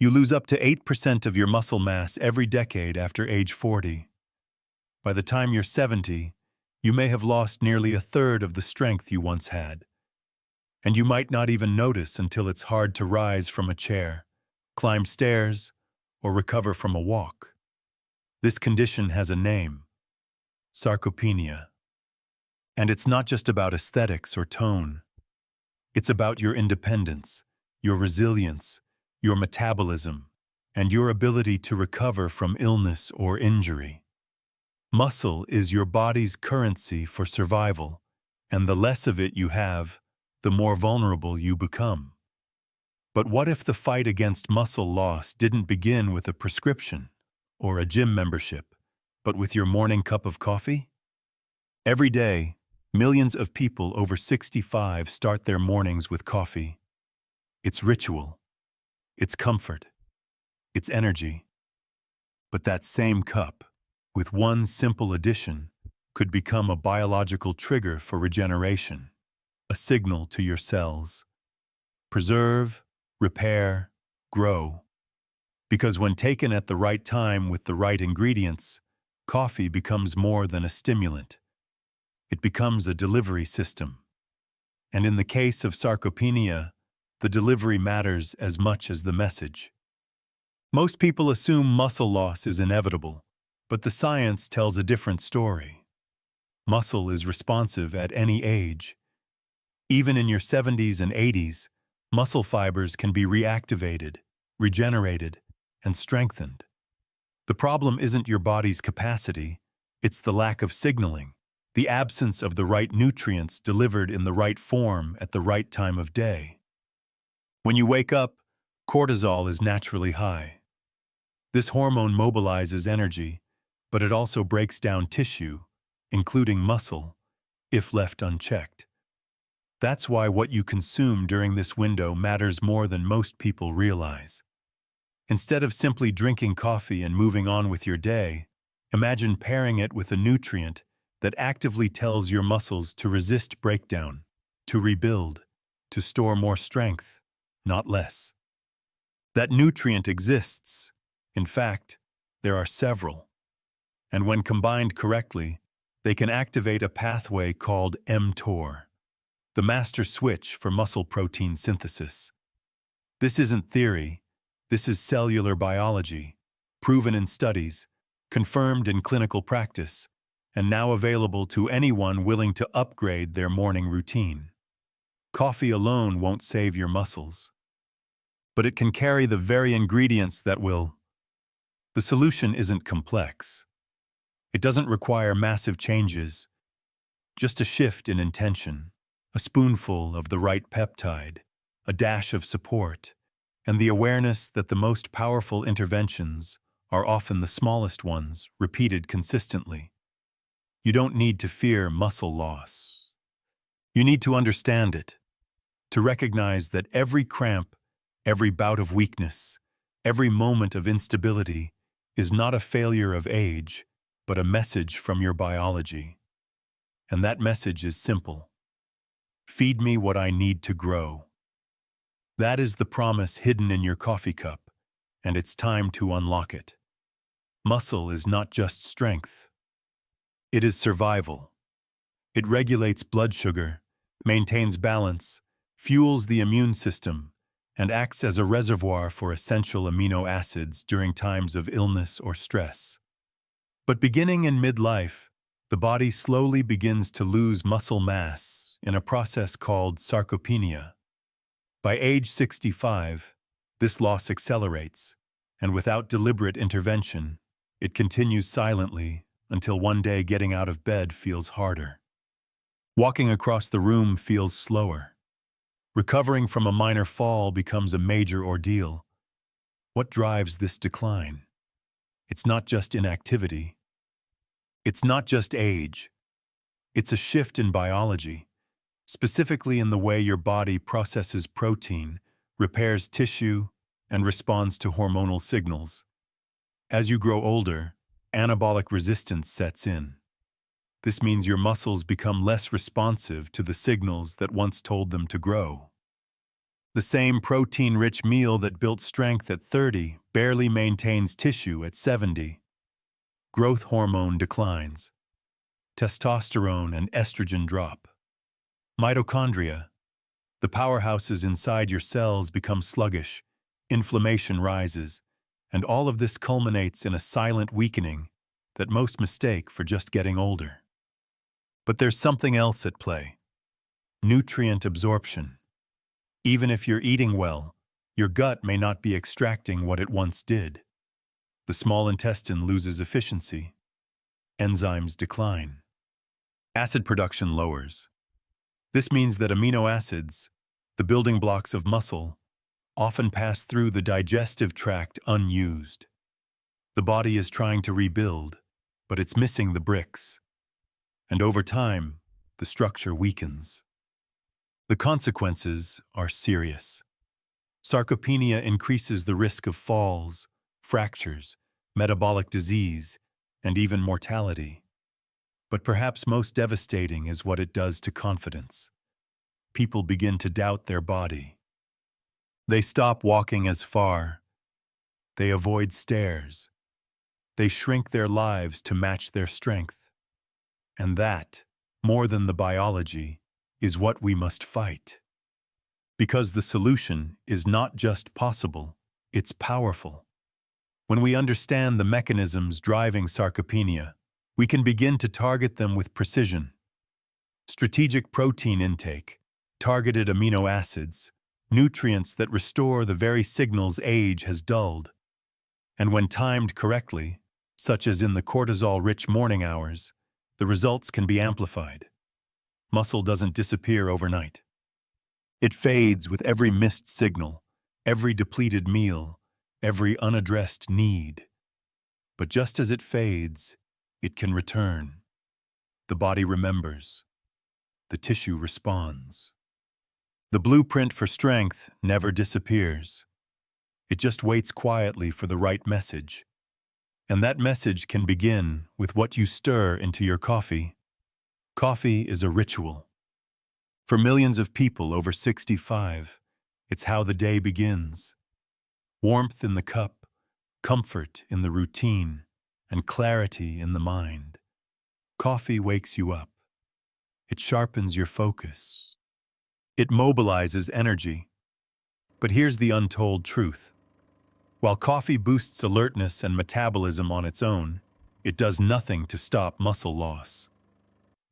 You lose up to 8% of your muscle mass every decade after age 40. By the time you're 70, you may have lost nearly a third of the strength you once had. And you might not even notice until it's hard to rise from a chair, climb stairs, or recover from a walk. This condition has a name: sarcopenia. And it's not just about aesthetics or tone. It's about your independence, your resilience, your metabolism, and your ability to recover from illness or injury. Muscle is your body's currency for survival, and the less of it you have, the more vulnerable you become. But what if the fight against muscle loss didn't begin with a prescription or a gym membership, but with your morning cup of coffee? Every day, millions of people over 65 start their mornings with coffee. It's ritual. It's comfort. It's energy. But that same cup, with one simple addition, could become a biological trigger for regeneration, a signal to your cells. Preserve, repair, grow. Because when taken at the right time with the right ingredients, coffee becomes more than a stimulant. It becomes a delivery system. And in the case of sarcopenia, the delivery matters as much as the message. Most people assume muscle loss is inevitable, but the science tells a different story. Muscle is responsive at any age. Even in your 70s and 80s, muscle fibers can be reactivated, regenerated, and strengthened. The problem isn't your body's capacity, it's the lack of signaling, the absence of the right nutrients delivered in the right form at the right time of day. When you wake up, cortisol is naturally high. This hormone mobilizes energy, but it also breaks down tissue, including muscle, if left unchecked. That's why what you consume during this window matters more than most people realize. Instead of simply drinking coffee and moving on with your day, imagine pairing it with a nutrient that actively tells your muscles to resist breakdown, to rebuild, to store more strength, not less. That nutrient exists. In fact, there are several. And when combined correctly, they can activate a pathway called mTOR, the master switch for muscle protein synthesis. This isn't theory. This is cellular biology, proven in studies, confirmed in clinical practice, and now available to anyone willing to upgrade their morning routine. Coffee alone won't save your muscles, but it can carry the very ingredients that will. The solution isn't complex. It doesn't require massive changes, just a shift in intention, a spoonful of the right peptide, a dash of support, and the awareness that the most powerful interventions are often the smallest ones, repeated consistently. You don't need to fear muscle loss. You need to understand it, to recognize that every cramp, every bout of weakness, every moment of instability is not a failure of age, but a message from your biology. And that message is simple. Feed me what I need to grow. That is the promise hidden in your coffee cup, and it's time to unlock it. Muscle is not just strength. It is survival. It regulates blood sugar, maintains balance, fuels the immune system, and acts as a reservoir for essential amino acids during times of illness or stress. But beginning in midlife, the body slowly begins to lose muscle mass in a process called sarcopenia. By age 65, this loss accelerates, and without deliberate intervention, it continues silently until one day getting out of bed feels harder. Walking across the room feels slower. Recovering from a minor fall becomes a major ordeal. What drives this decline? It's not just inactivity. It's not just age. It's a shift in biology, specifically in the way your body processes protein, repairs tissue, and responds to hormonal signals. As you grow older, anabolic resistance sets in. This means your muscles become less responsive to the signals that once told them to grow. The same protein-rich meal that built strength at 30 barely maintains tissue at 70. Growth hormone declines. Testosterone and estrogen drop. Mitochondria, the powerhouses inside your cells, become sluggish, inflammation rises, and all of this culminates in a silent weakening that most mistake for just getting older. But there's something else at play: nutrient absorption. Even if you're eating well, your gut may not be extracting what it once did. The small intestine loses efficiency. Enzymes decline. Acid production lowers. This means that amino acids, the building blocks of muscle, often pass through the digestive tract unused. The body is trying to rebuild, but it's missing the bricks. And over time, the structure weakens. The consequences are serious. Sarcopenia increases the risk of falls, fractures, metabolic disease, and even mortality. But perhaps most devastating is what it does to confidence. People begin to doubt their body. They stop walking as far. They avoid stairs. They shrink their lives to match their strength. And that, more than the biology, is what we must fight. Because the solution is not just possible, it's powerful. When we understand the mechanisms driving sarcopenia, we can begin to target them with precision. Strategic protein intake, targeted amino acids, nutrients that restore the very signals age has dulled. And when timed correctly, such as in the cortisol-rich morning hours, the results can be amplified. Muscle doesn't disappear overnight. It fades with every missed signal, every depleted meal, every unaddressed need. But just as it fades, it can return. The body remembers. The tissue responds. The blueprint for strength never disappears. It just waits quietly for the right message. And that message can begin with what you stir into your coffee. Coffee is a ritual. For millions of people over 65, it's how the day begins. Warmth in the cup, comfort in the routine, and clarity in the mind. Coffee wakes you up. It sharpens your focus. It mobilizes energy. But here's the untold truth. While coffee boosts alertness and metabolism on its own, it does nothing to stop muscle loss.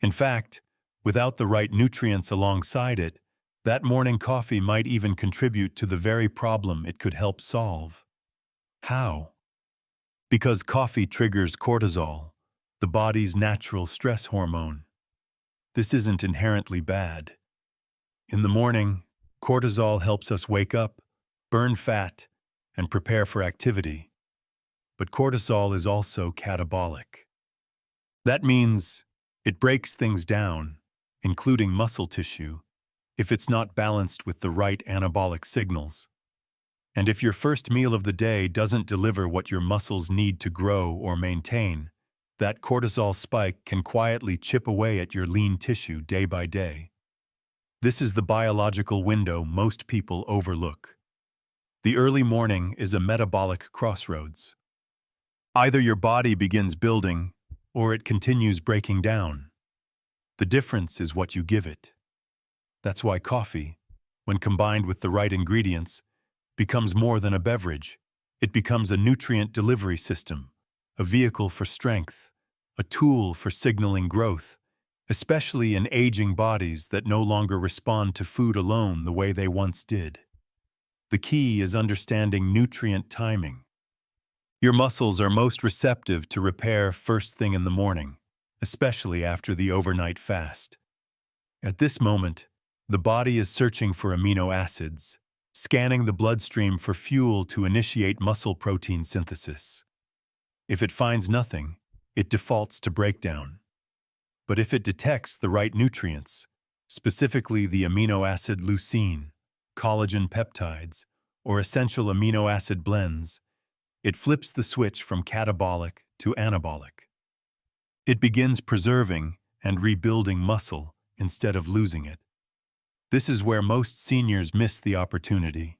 In fact, without the right nutrients alongside it, that morning coffee might even contribute to the very problem it could help solve. How? Because coffee triggers cortisol, the body's natural stress hormone. This isn't inherently bad. In the morning, cortisol helps us wake up, burn fat, and prepare for activity. But cortisol is also catabolic. That means it breaks things down, including muscle tissue, if it's not balanced with the right anabolic signals. And if your first meal of the day doesn't deliver what your muscles need to grow or maintain, that cortisol spike can quietly chip away at your lean tissue day by day. This is the biological window most people overlook. The early morning is a metabolic crossroads. Either your body begins building, or it continues breaking down. The difference is what you give it. That's why coffee, when combined with the right ingredients, becomes more than a beverage. It becomes a nutrient delivery system, a vehicle for strength, a tool for signaling growth, especially in aging bodies that no longer respond to food alone the way they once did. The key is understanding nutrient timing. Your muscles are most receptive to repair first thing in the morning, especially after the overnight fast. At this moment, the body is searching for amino acids, scanning the bloodstream for fuel to initiate muscle protein synthesis. If it finds nothing, it defaults to breakdown. But if it detects the right nutrients, specifically the amino acid leucine, collagen peptides, or essential amino acid blends, it flips the switch from catabolic to anabolic. It begins preserving and rebuilding muscle instead of losing it. This is where most seniors miss the opportunity.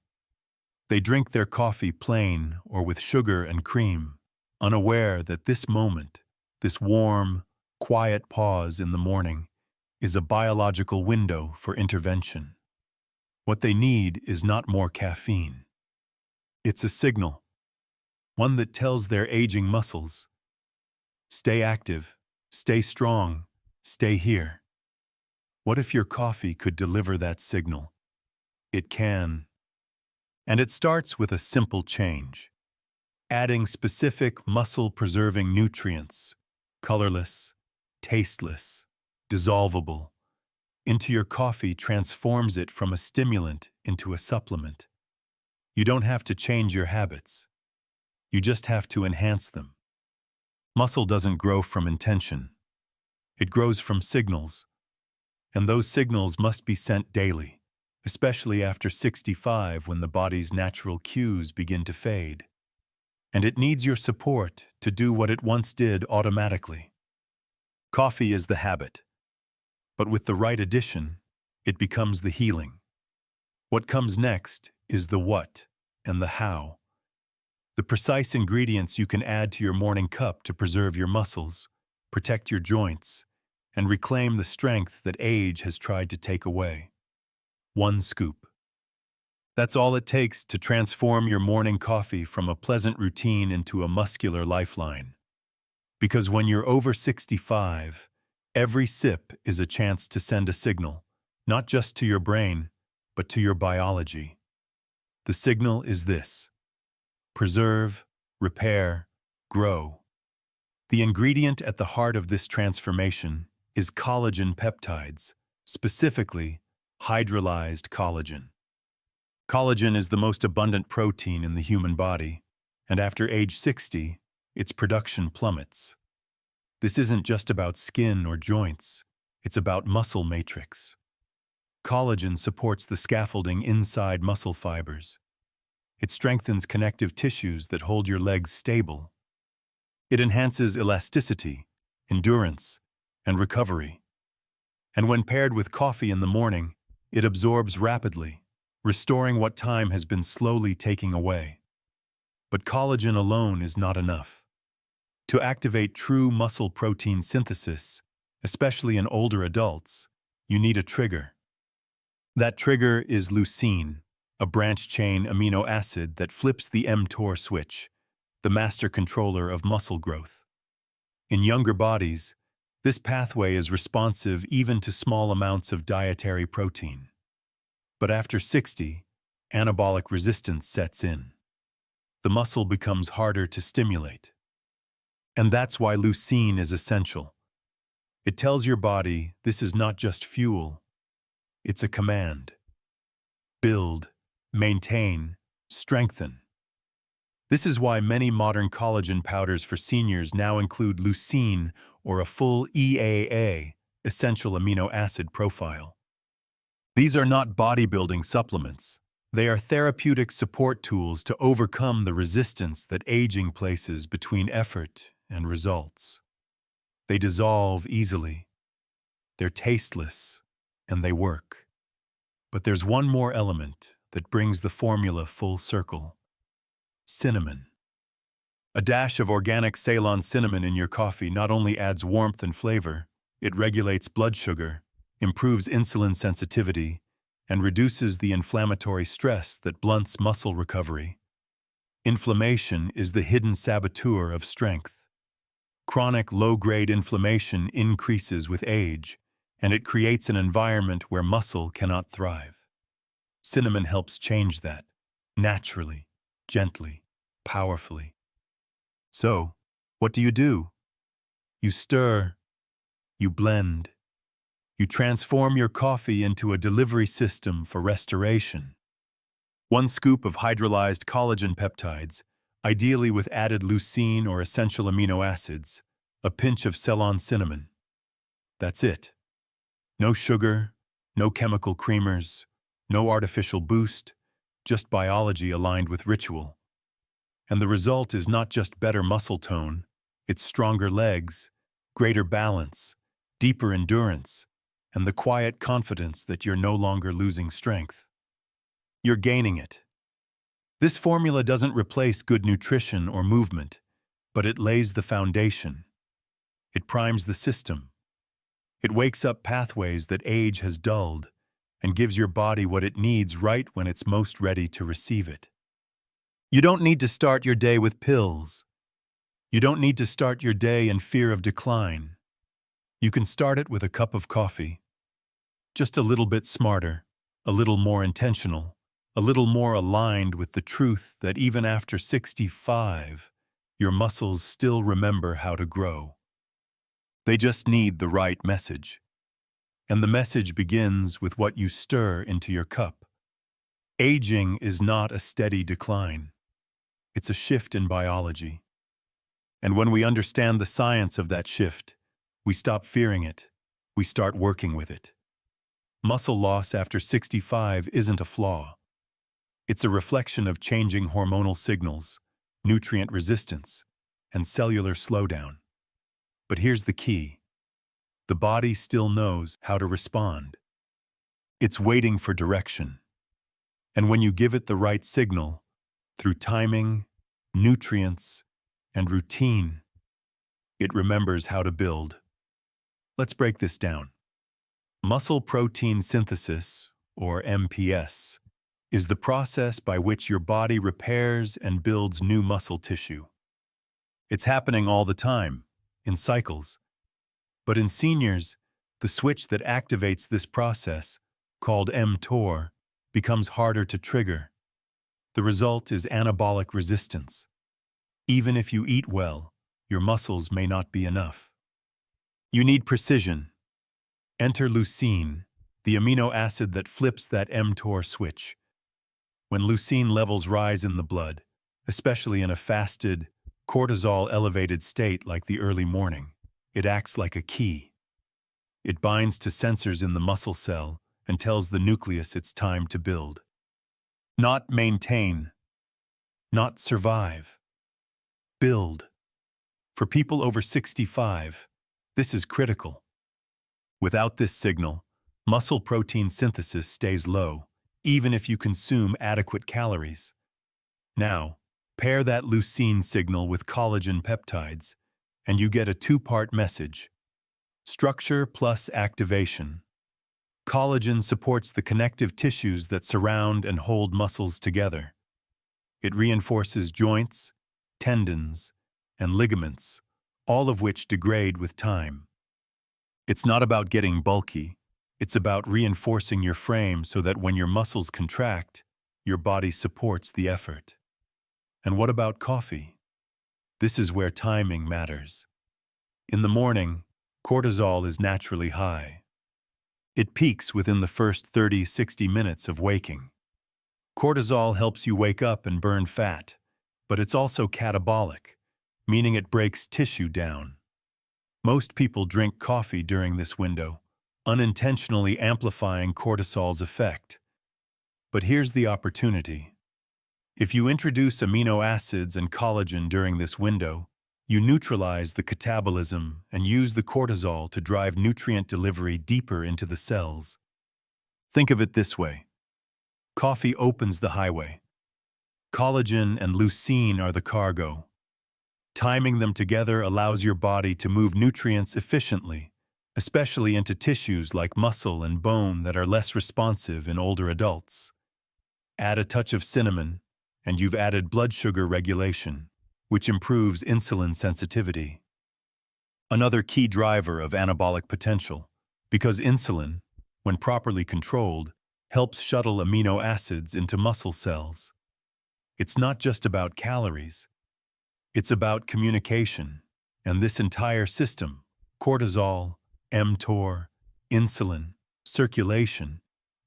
They drink their coffee plain or with sugar and cream, unaware that this moment, this warm, quiet pause in the morning, is a biological window for intervention. What they need is not more caffeine. It's a signal, one that tells their aging muscles, stay active, stay strong, stay here. What if your coffee could deliver that signal? It can. And it starts with a simple change. Adding specific muscle-preserving nutrients, colorless, tasteless, dissolvable, into your coffee transforms it from a stimulant into a supplement. You don't have to change your habits. You just have to enhance them. Muscle doesn't grow from intention. It grows from signals. And those signals must be sent daily, especially after 65 when the body's natural cues begin to fade. And it needs your support to do what it once did automatically. Coffee is the habit, but with the right addition, it becomes the healing. What comes next is the what and the how. The precise ingredients you can add to your morning cup to preserve your muscles, protect your joints, and reclaim the strength that age has tried to take away. One scoop. That's all it takes to transform your morning coffee from a pleasant routine into a muscular lifeline. Because when you're over 65, every sip is a chance to send a signal, not just to your brain, but to your biology. The signal is this: preserve, repair, grow. The ingredient at the heart of this transformation is collagen peptides, specifically hydrolyzed collagen. Collagen is the most abundant protein in the human body, and after age 60, its production plummets. This isn't just about skin or joints, it's about muscle matrix. Collagen supports the scaffolding inside muscle fibers. It strengthens connective tissues that hold your legs stable. It enhances elasticity, endurance, and recovery. And when paired with coffee in the morning, it absorbs rapidly, restoring what time has been slowly taking away. But collagen alone is not enough. To activate true muscle protein synthesis, especially in older adults, you need a trigger. That trigger is leucine, a branch-chain amino acid that flips the mTOR switch, the master controller of muscle growth. In younger bodies, this pathway is responsive even to small amounts of dietary protein. But after 60, anabolic resistance sets in. The muscle becomes harder to stimulate. And that's why leucine is essential. It tells your body this is not just fuel, it's a command. Build, maintain, strengthen. This is why many modern collagen powders for seniors now include leucine or a full EAA, essential amino acid profile. These are not bodybuilding supplements. They are therapeutic support tools to overcome the resistance that aging places between effort and results. They dissolve easily. They're tasteless, and they work. But there's one more element that brings the formula full circle: cinnamon. A dash of organic Ceylon cinnamon in your coffee not only adds warmth and flavor, it regulates blood sugar, improves insulin sensitivity, and reduces the inflammatory stress that blunts muscle recovery. Inflammation is the hidden saboteur of strength. Chronic low-grade inflammation increases with age, and it creates an environment where muscle cannot thrive. Cinnamon helps change that, naturally, gently, powerfully. So, what do? You stir, you blend. You transform your coffee into a delivery system for restoration. One scoop of hydrolyzed collagen peptides, ideally with added leucine or essential amino acids, a pinch of Ceylon cinnamon. That's it. No sugar, no chemical creamers, no artificial boost, just biology aligned with ritual. And the result is not just better muscle tone, it's stronger legs, greater balance, deeper endurance, and the quiet confidence that you're no longer losing strength. You're gaining it. This formula doesn't replace good nutrition or movement, but it lays the foundation. It primes the system. It wakes up pathways that age has dulled and gives your body what it needs right when it's most ready to receive it. You don't need to start your day with pills. You don't need to start your day in fear of decline. You can start it with a cup of coffee. Just a little bit smarter, a little more intentional, a little more aligned with the truth that even after 65, your muscles still remember how to grow. They just need the right message. And the message begins with what you stir into your cup. Aging is not a steady decline. It's a shift in biology. And when we understand the science of that shift, we stop fearing it. We start working with it. Muscle loss after 65 isn't a flaw. It's a reflection of changing hormonal signals, nutrient resistance, and cellular slowdown. But here's the key. The body still knows how to respond. It's waiting for direction. And when you give it the right signal, through timing, nutrients, and routine, it remembers how to build. Let's break this down. Muscle protein synthesis, or MPS, is the process by which your body repairs and builds new muscle tissue. It's happening all the time, in cycles. But in seniors, the switch that activates this process, called mTOR, becomes harder to trigger. The result is anabolic resistance. Even if you eat well, your muscles may not be enough. You need precision. Enter leucine, the amino acid that flips that mTOR switch. When leucine levels rise in the blood, especially in a fasted, cortisol-elevated state like the early morning, it acts like a key. It binds to sensors in the muscle cell and tells the nucleus it's time to build. Not maintain. Not survive. Build. For people over 65, this is critical. Without this signal, muscle protein synthesis stays low, even if you consume adequate calories. Now, pair that leucine signal with collagen peptides, and you get a two-part message. Structure plus activation. Collagen supports the connective tissues that surround and hold muscles together. It reinforces joints, tendons, and ligaments, all of which degrade with time. It's not about getting bulky. It's about reinforcing your frame so that when your muscles contract, your body supports the effort. And what about coffee? This is where timing matters. In the morning, cortisol is naturally high. It peaks within the first 30-60 minutes of waking. Cortisol helps you wake up and burn fat, but it's also catabolic, meaning it breaks tissue down. Most people drink coffee during this window, unintentionally amplifying cortisol's effect. But here's the opportunity. If you introduce amino acids and collagen during this window, you neutralize the catabolism and use the cortisol to drive nutrient delivery deeper into the cells. Think of it this way. Coffee opens the highway. Collagen and leucine are the cargo. Timing them together allows your body to move nutrients efficiently, especially into tissues like muscle and bone that are less responsive in older adults. Add a touch of cinnamon, and you've added blood sugar regulation, which improves insulin sensitivity. Another key driver of anabolic potential, because insulin, when properly controlled, helps shuttle amino acids into muscle cells. It's not just about calories. It's about communication, and this entire system, cortisol, mTOR, insulin, circulation,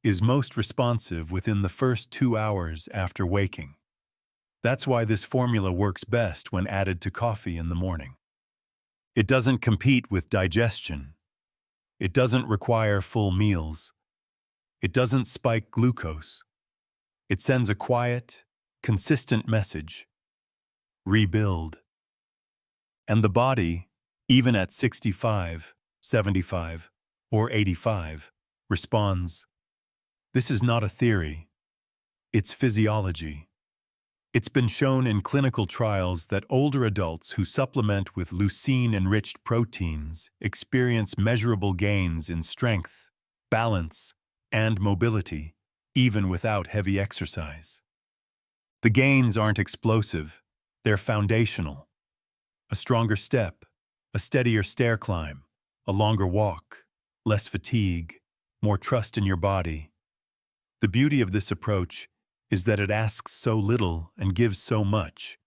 is most responsive within the first 2 hours after waking. That's why this formula works best when added to coffee in the morning. It doesn't compete with digestion. It doesn't require full meals. It doesn't spike glucose. It sends a quiet, consistent message. Rebuild. And the body, even at 65, 75, or 85, responds, "This is not a theory, it's physiology." It's been shown in clinical trials that older adults who supplement with leucine-enriched proteins experience measurable gains in strength, balance, and mobility, even without heavy exercise. The gains aren't explosive, they're foundational. A stronger step, a steadier stair climb, a longer walk, less fatigue, more trust in your body. The beauty of this approach is that it asks so little and gives so much.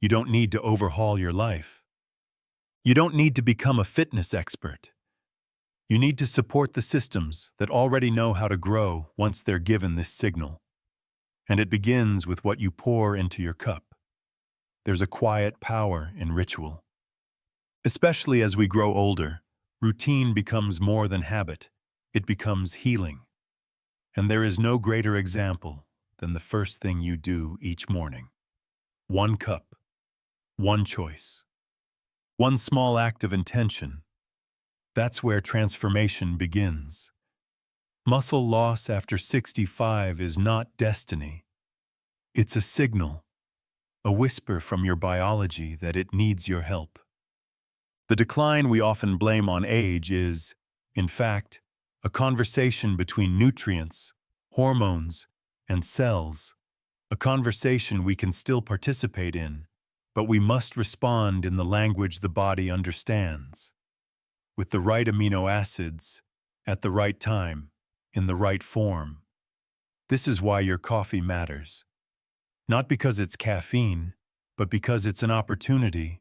You don't need to overhaul your life. You don't need to become a fitness expert. You need to support the systems that already know how to grow once they're given this signal. And it begins with what you pour into your cup. There's a quiet power in ritual. Especially as we grow older, routine becomes more than habit. It becomes healing. And there is no greater example than the first thing you do each morning. One cup, one choice, one small act of intention. That's where transformation begins. Muscle loss after 65 is not destiny. It's a signal, a whisper from your biology that it needs your help. The decline we often blame on age is, in fact, a conversation between nutrients, hormones, and cells, a conversation we can still participate in, but we must respond in the language the body understands, with the right amino acids, at the right time, in the right form. This is why your coffee matters. Not because it's caffeine, but because it's an opportunity,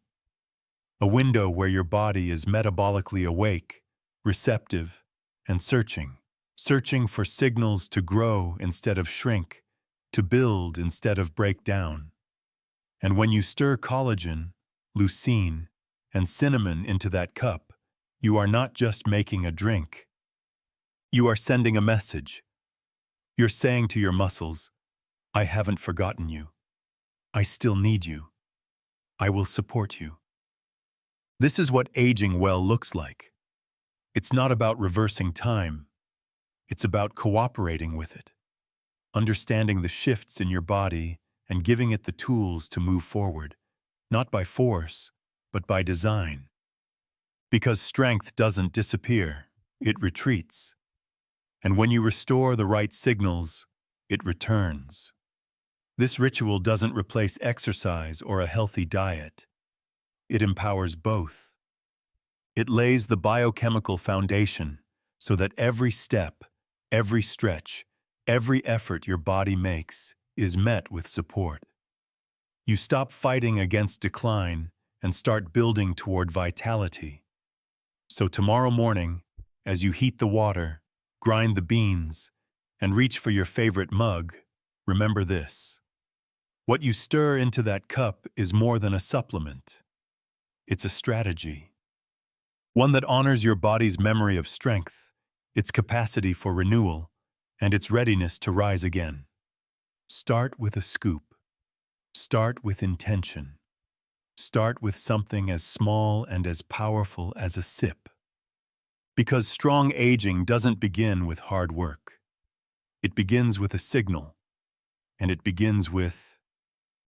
a window where your body is metabolically awake, receptive, and searching for signals to grow instead of shrink, to build instead of break down. And when you stir collagen, leucine, and cinnamon into that cup, you are not just making a drink. You are sending a message. You're saying to your muscles, "I haven't forgotten you. I still need you. I will support you." This is what aging well looks like. It's not about reversing time. It's about cooperating with it, understanding the shifts in your body and giving it the tools to move forward, not by force, but by design. Because strength doesn't disappear, it retreats. And when you restore the right signals, it returns. This ritual doesn't replace exercise or a healthy diet. It empowers both. It lays the biochemical foundation so that every step, every stretch, every effort your body makes is met with support. You stop fighting against decline and start building toward vitality. So tomorrow morning, as you heat the water, grind the beans, and reach for your favorite mug, remember this. What you stir into that cup is more than a supplement. It's a strategy. One that honors your body's memory of strength, its capacity for renewal, and its readiness to rise again. Start with a scoop. Start with intention. Start with something as small and as powerful as a sip. Because strong aging doesn't begin with hard work. It begins with a signal, and it begins with